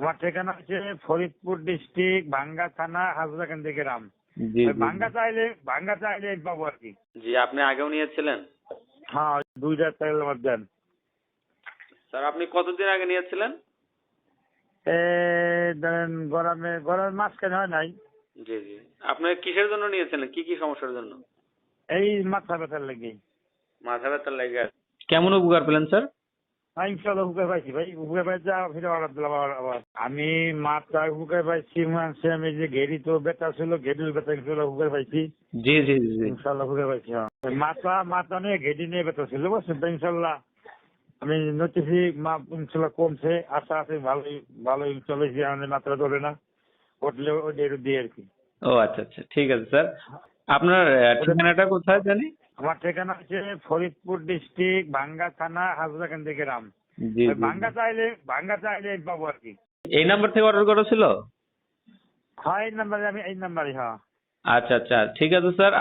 আমার ঠিকানা হচ্ছে ফরিদপুর ডিস্ট্রিক্ট ভাঙ্গা থানা হাজরাকান্দি গ্রাম। জি ওই জি ভাঙ্গা চাইলে পাবো আর কি। জি, আপনি আগেও নিয়েছিলেন? হ্যাঁ, 2000 টাকার মধ্যে দেন। স্যার আপনি কতদিন আগে নিয়েছিলেন? ধরেন গরমের মাঝখানে হয় নাই। জি জি। আপনি কিসের জন্য নিয়েছিলেন, কি কি সমস্যার জন্য? এই মাথা ব্যথার লেগে। মাথা ব্যথার লাগে। কেমন উপকার পেলেন স্যার? ইনশাল্লাহ হুকে পাইছি ভাই, হুকে পাই যা ফিরে অর্ডার দিলাম আবার। আমি মাথায় হুকে পাইছি, মানছি আমি যে ঘেরি তো ব্যথা ছিল, ঘেরির ব্যথা ছিল, হুকে পাইছি। জি জি জি। ইনশাল্লাহ হুকে পাইছি। হ্যাঁ, মাথা নিয়ে ঘেরি নিয়ে ব্যথা ছিল, বুঝছেন তো। ইনশাল্লাহ আমি নটিছি ইনশাল্লাহ কমছে, আশা আছে ভালোই ভালোই চলেছি। আমাদের মাত্রা ধরে না উঠলে ওই ডেট দিয়ে আর কি। ও আচ্ছা আচ্ছা, ঠিক আছে স্যার। আপনার ঠিকানাটা কোথায় জানি? আমার ঠিকানা হচ্ছে ফরিদপুর ডিস্ট্রিক্ট ভাঙ্গা থানা হাজরাকান্দি গ্রাম। জি ওই জি। ভাঙ্গা চাইলে পাবো আর কি। এই নাম্বার থেকে অর্ডার করা ছিল? হ্যাঁ, এই নাম্বারে, আমি এই নাম্বারে। হ্যাঁ। আচ্ছা আচ্ছা, ঠিক আছে স্যার।